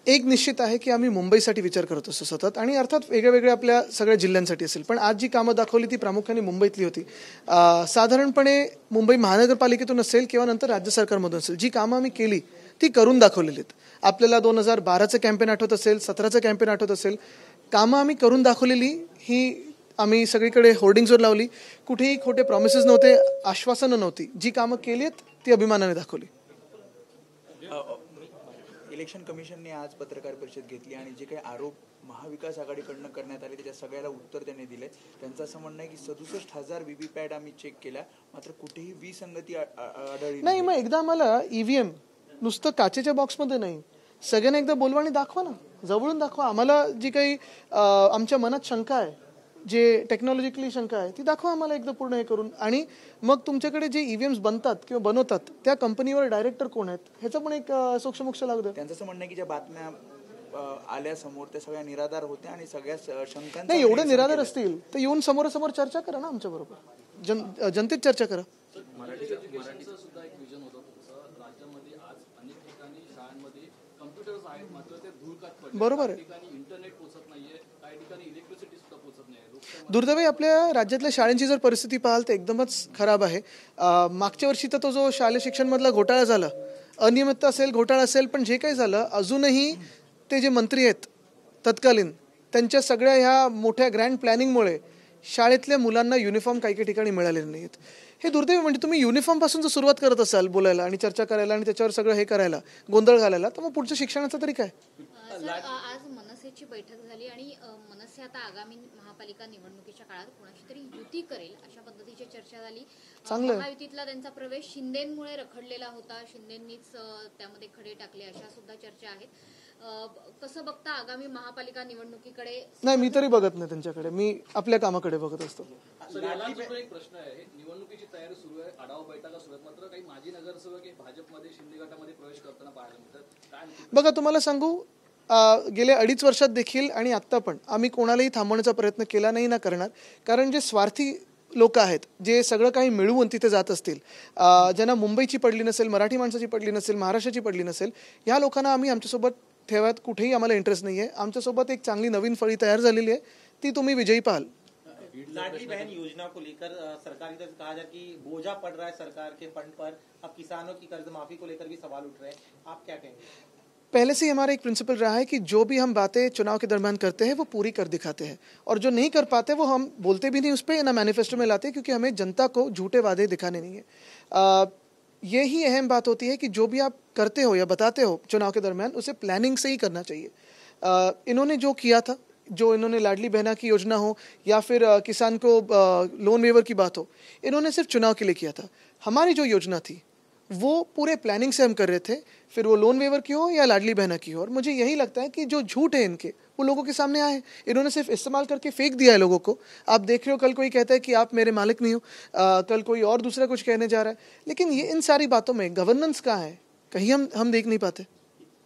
एक निश्चित आहे की आम्ही मुंबईसाठी विचार करत असतो सतत, आणि अर्थात वेगळ्या आपल्या सगळ्या जिल्ह्यांसाठी असेल, पण आज जी कामं दाखवली ती प्रामुख्याने मुंबईतली होती. साधारणपणे मुंबई महानगरपालिकेतून असेल किंवा नंतर राज्य सरकारमधून असेल, जी कामं आम्ही केली ती करून दाखवलेली आहेत. आपल्याला 2012चं कॅम्पेन आठवत असेल, 17चं कॅम्पेन आठवत असेल. कामं आम्ही करून दाखवलेली, ही आम्ही सगळीकडे होर्डिंग्सवर लावली. कुठेही खोटे प्रॉमिसेस नव्हते, आश्वासनं नव्हती. जी कामं केली आहेत ती अभिमानाने दाखवली. इलेक्शन कमिशनने आज पत्रकार परिषद घेतली आणि जे काही आरोप महाविकास आघाडीकडनं करण्यात आले त्याच्या सगळ्याला उत्तर त्यांनी दिले. त्यांचं असं म्हणणं आहे की 67,000 व्हीव्हीपॅट आम्ही चेक केल्या, मात्र कुठेही विसंगती आढळली नाही. मग एकदा आम्हाला ईव्हीएम नुसतं काचेच्या बॉक्समध्ये नाही, सगळ्यांना एकदा बोलवा आणि दाखवा ना, जवळून दाखवा. आम्हाला जी काही आमच्या मनात शंका आहे, जे टेक्नॉलॉजिकली शंका आहे, ती दाखवा आम्हाला एकदा पूर्ण हे करून. आणि मग तुमच्याकडे जे ईव्हीएम्स बनतात किंवा बनवतात त्या कंपनीवर डायरेक्टर कोण आहेत ह्याचं पण एक सोक्षमोक्ष लागू द्या. त्यांचं असं म्हणणं आहे की ज्या बातम्या आल्या समोर त्या सगळ्या निराधार होत्या आणि सगळ्या शंका नाही. एवढे निराधार असतील तर येऊन समोरासमोर चर्चा करा ना आमच्या बरोबर, जनतेत चर्चा करा. बरोबर आहे. दुर्दैव आपल्या राज्यातल्या शाळांची जर परिस्थिती पाहाल तर एकदमच खराब आहे. मागच्या वर्षी तर तो जो शालेय शिक्षणमधला घोटाळा झाला, अनियमितता असेल, घोटाळा असेल, पण जे काही झालं अजूनही ते जे मंत्री आहेत तत्कालीन, त्यांच्या सगळ्या ह्या मोठ्या ग्रँड प्लॅनिंगमुळे शाळेतल्या मुलांना युनिफॉर्म काही ठिकाणी मिळालेले नाहीत. हे दुर्दैव. म्हणजे तुम्ही युनिफॉर्मपासून जर सुरुवात करत असाल बोलायला आणि चर्चा करायला आणि त्याच्यावर सगळं हे करायला, गोंधळ घालायला, तर मग पुढच्या शिक्षणाचं तरी काय. आज मनसेची बैठक झाली आणि मनसे आता आगामी महापालिका निवडणुकीच्या काळात कोणाची तरी युती करेल अशा पद्धतीची चर्चा झाली. महायुतीतला त्यांचा प्रवेश शिंदेमुळे रखडलेला होता, शिंदेंनीच त्यामध्ये खडे टाकले, अशा सुद्धा चर्चा आहेत. कसं बघता आगामी महापालिका निवडणुकीकडे? नाही, मी तरी बघत नाही त्यांच्याकडे, मी आपल्या कामाकडे बघत असतो. एक प्रश्न आहे, निवडणुकीची तयारी सुरू आहे, आढावा बैठका सुरू आहेत, मात्र काही माजी नगरसेवक भाजपमध्ये शिंदे गटामध्ये प्रवेश करताना पाहायला मिळतात. बघा, तुम्हाला सांगू, गेल्या 2.5 वर्षात देखील आणि आत्ता पण आम्ही कोणालाही थांबवण्याचा प्रयत्न केला नाही ना करणार. कारण जे स्वार्थी लोक आहेत, जे सगळं काही मिळवून तिथे जात असतील, ज्यांना मुंबईची पडली नसेल, मराठी माणसाची पडली नसेल, महाराष्ट्राची पडली नसेल, या लोकांना आम्ही आमच्यासोबत ठेवत कुठेही आम्हाला इंटरेस्ट नाही आहे. आमच्यासोबत एक चांगली नवीन फळी तयार झालेली आहे, ती तुम्ही विजयी पाहाल. लाडली बहन योजना को लेकर सरकार की तरफ से कहा जा रहा है कि बोझा पड़ रहा है सरकार के फंड पर, अब किसानों की कर्ज माफी को लेकर भी सवाल उठ रहे हैं, आप क्या कहेंगे? पहले से ही हमारा एक प्रिंसिपल रहा है कि जो भी हम बातें चुनाव के दरमियान करते हैं वो पूरी कर दिखाते हैं, और जो नहीं कर पाते वो हम बोलते भी नहीं उस पर, ना मैनिफेस्टो में लाते, क्योंकि हमें जनता को झूठे वादे दिखाने नहीं है. यही अहम बात होती है कि जो भी आप करते हो या बताते हो चुनाव के दरमियान, उसे प्लानिंग से ही करना चाहिए. इन्होंने जो किया था, जो इन्होंने लाडली बहना की योजना हो या फिर किसान को लोन वेवर की बात हो, इन्होंने सिर्फ चुनाव के लिए किया था. हमारी जो योजना थी वो पूरे प्लानिंग से हम कर रहे थे, फिर वो लोन वेवर की हो या लाडली बहना की हो. और मुझे यही लगता है कि जो झूठ है इनके, वो लोगों के सामने आए. इन्होंने सिर्फ इस्तेमाल करके फेंक दिया है लोगों को. आप देख रहे हो, कल कोई कहता है कि आप मेरे मालिक नहीं हो, कल कोई और दूसरा कुछ कहने जा रहा है. लेकिन ये इन सारी बातों में गवर्नेंस कहाँ है, कहीं हम देख नहीं पाते.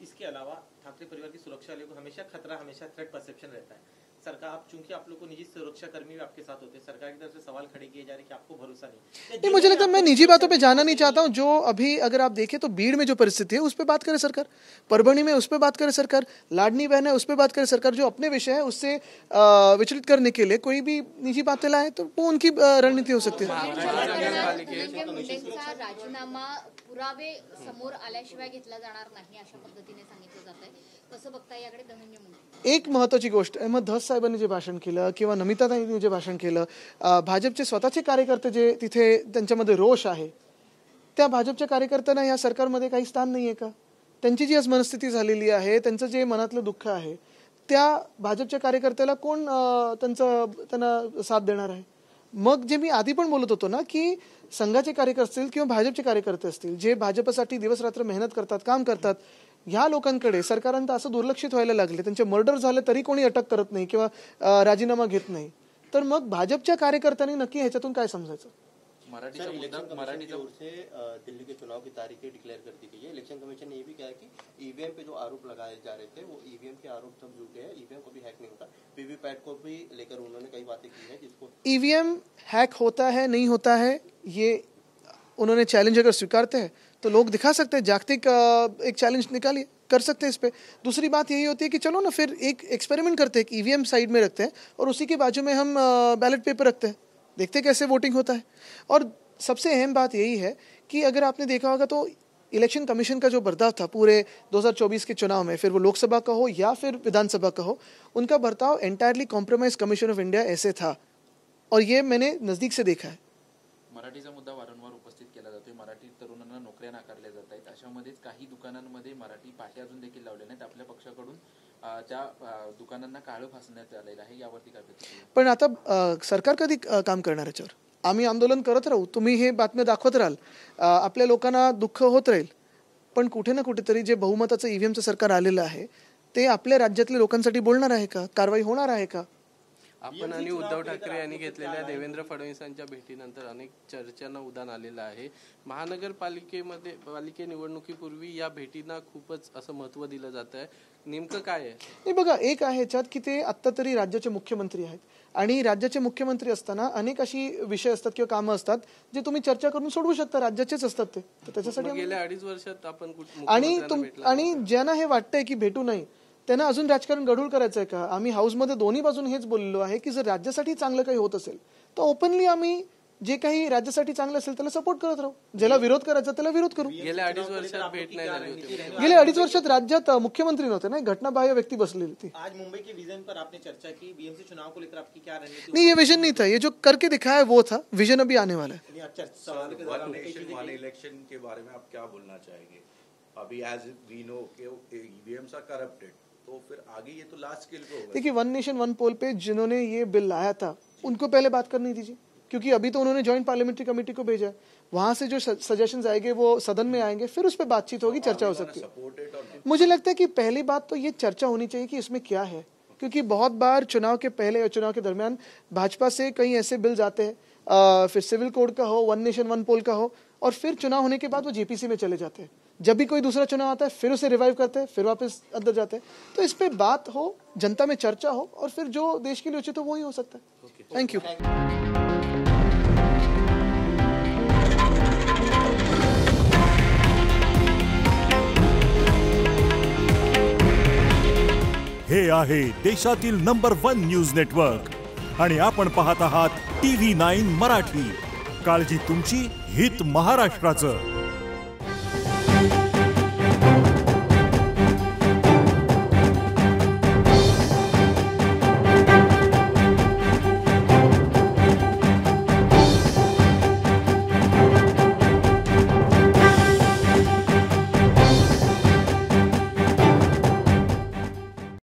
इसके अलावा ठाकरे परिवार की सुरक्षा को हमेशा खतरा, हमेशा थ्रेट परसेप्शन रहता है. सरकार, आप चूंकि आप लोग को निजी सुरक्षा कर्मी भी आपके साथ होते हैं, सरकार की तरफ से सवाल खड़े किए जा रहे हैं कि आपको भरोसा नहीं. मुझे लगता है, मैं निजी बातों पे जाना नहीं चाहता हूँ. जो अभी अगर आप देखें तो भीड़ में जो परिस्थिति है उस पर बात करे सरकार, परभणी में उस पर बात करे सरकार, लाडली बहन है उस पर बात करे सरकार. जो अपने विषय है उससे विचलित करने के लिए कोई भी निजी बातें लाए तो वो उनकी रणनीति हो सकती है. राजीनामा पुरावे समोर आल्याशिवाय घेतला जाणार नाही अशा पद्धतीने सांगितलं जात आहे. कसं बघता याकडे धनंजय मुंडे? एक महत्त्वाची गोष्ट, अहमद धस साहेबांनी जे भाषण केलं किंवा नमिताताईंनी जे भाषण केलं, भाजपचे स्वतःचे कार्यकर्ते जे तिथे त्यांच्यामध्ये रोष आहे, त्या भाजपच्या कार्यकर्त्यांना या सरकारमध्ये काही स्थान नाही आहे का? त्यांची जी आज मनस्थिती झालेली आहे, त्यांचं जे मनातलं दुःख आहे, त्या भाजपच्या कार्यकर्त्याला कोण त्यांना साथ देणार आहे? मग जे मी आधी पण बोलत होतो ना, की संघाचे कार्यकर्ते असतील किंवा भाजपचे कार्यकर्ते असतील, जे भाजपसाठी दिवस रात्र मेहनत करतात, काम करतात, ह्या लोकांकडे सरकारांत असं दुर्लक्षित व्हायला लागले. त्यांचे मर्डर झाले तरी कोणी अटक करत नाही किंवा राजीनामा घेत नाही. तर मग भाजपच्या कार्यकर्त्यांनी नक्की ह्याच्यातून काय समजायचं? मराठी ओर से दिल्ली के चुनाव की तारीखें डिक्लेयर कर दी गई है. इलेक्शन कमीशन ने ये भी कहा है कि ईवीएम पे जो आरोप लगाए जा रहे थे वो ईवीएम के आरोप सब झूठे हैं, ईवीएम को भी हैक नहीं होता. वीवीपैट को भी लेकर उन्होंने कई बातें की है, जिसको ईवीएम हैक होता है नहीं होता है, ये उन्होंने चैलेंज अगर स्वीकारते हैं तो लोग दिखा सकते हैं. जागतिक एक चैलेंज निकालिए. कर सकते हैं इस पे। दूसरी बात यही होती है कि चलो ना फिर एक एक्सपेरिमेंट करते हैं कि ईवीएम साइड में रखते हैं और उसी के बाजू में हम बैलेट पेपर रखते हैं, देखते हैं कैसे वोटिंग होता है। और सबसे अहम बात यही है कि अगर आपने देखा होगा तो इलेक्शन कमीशन का जो बर्ताव था पूरे 2024 के चुनाव में, फिर वो लोकसभा का हो या फिर विधानसभा का हो, उनका बर्ताव entirely compromise commission of India ऐसे था, और ये मैंने नज़दीक से देखा है। मराठीचा मुद्दा वारंवार उपस्थित केला जातोय, मराठी तरुणांना नोकऱ्या नाकारल्या जात आहेत, अशामध्येच काही दुकानांमध्ये मराठी पाटे अजून देखील लावले नाहीत, आपल्या पक्षाकडून त्या दुकानांना काळं फासण्यात आलेलं आहे, यावरती काय प्रतिक्रिया? पण आता सरकार कधी काम करणार याच्यावर? आम्ही आंदोलन करत राहू, तुम्ही हे बातम्या दाखवत राहाल, आपल्या लोकांना दुःख होत राहील, पण कुठे ना कुठेतरी जे बहुमताचं ईव्हीएमचं सरकार आलेलं आहे ते आपल्या राज्यातल्या लोकांसाठी बोलणार आहे का? कारवाई होणार आहे का? आपण आणि उद्धव ठाकरे यांनी घेतलेल्या देवेंद्र फडणवीसांच्या भेटीनंतर अनेक चर्चांना उधाण आलेलं आहे। पालिके निवडणुकीपूर्वी या भेटींना खूपच असं महत्त्व दिलं जातं आहे, नेमकं काय आहे? नाही बघा, एक आहे याच्यात की ते आत्ता तरी राज्याचे मुख्यमंत्री आहेत आणि राज्याचे मुख्यमंत्री असताना अनेक अशी विषय असतात किंवा कामं असतात जे तुम्ही चर्चा करून सोडवू शकता, राज्याचेच असतात ते, तर त्याच्यासाठी गेल्या 2.5 वर्षात आपण आणि ज्यांना हे वाटतंय की भेटू नाही त्यांना अजून राजकारण गढूळ करायचं आहे का? आम्ही हाऊसमध्ये दोन्ही बाजून हेच बोललो आहे की जर राज्यासाठी चांगलं काही होत असेल तर ओपनली आम्ही जे काही राज्यासाठी चांगलं असेल त्याला सपोर्ट करत राहू, ज्याला विरोध करायचा त्याला विरोध करू। गेल्या 2.5 वर्षात भेट नाही झाली होती, गेल्या 2.5 वर्षात राज्यात मुख्यमंत्री नव्हते ना, घटनाबाह्य व्यक्ति बसलेली थी। आज मुंबई के विजन पर आपने चर्चा की, बीएमसी चुनाव को लेकर आपकी क्या रणनीति? नहीं, ये विजन नहीं था, ये जो करके दिखाया वो था, विजन अभी आने वाला है। इलेक्शन के बारे में आप क्या बोलना चाहेंगे? अभी as we know EVMs are corrupted, तो फिर आगे ये तो लास्ट स्केल पे होगा। देखिए, वन नेशन वन पोल पे जिन्होंने ये बिल लाया था उनको पहले बात करनी दीजिए, क्योंकि अभी तो उन्होंने ज्वाइंट पार्लियामेंट्री कमेटी को भेजा है, वहां से जो सजेशंस आएंगे वो सदन में आएंगे, फिर उस पर बातचीत होगी, चर्चा हो सकती है। मुझे लगता है कि पहली बात तो ये चर्चा होनी चाहिए कि इसमें क्या है, क्योंकि बहुत बार चुनाव के पहले या चुनाव के दरमियान भाजपा से कई ऐसे बिल्स आते हैं, फिर सिविल कोड का हो, वन नेशन वन पोल का हो, और फिर चुनाव होने के बाद वो जेपीसी में चले जाते हैं। जब भी कोई दूसरा चुनाव आता है फिर उसे रिवाइव करते हैं, फिर वापस अंदर जाते हैं। तो इस पे बात हो, जनता में चर्चा हो, और फिर जो देश के लिए उचित हो वही हो सकता है। Thank you. हे आहे देशातील नंबर 1 न्यूज नेटवर्क आणि आपण पाहत आहात TV9 मराठी। काळजी तुमची, हित महाराष्ट्राचं।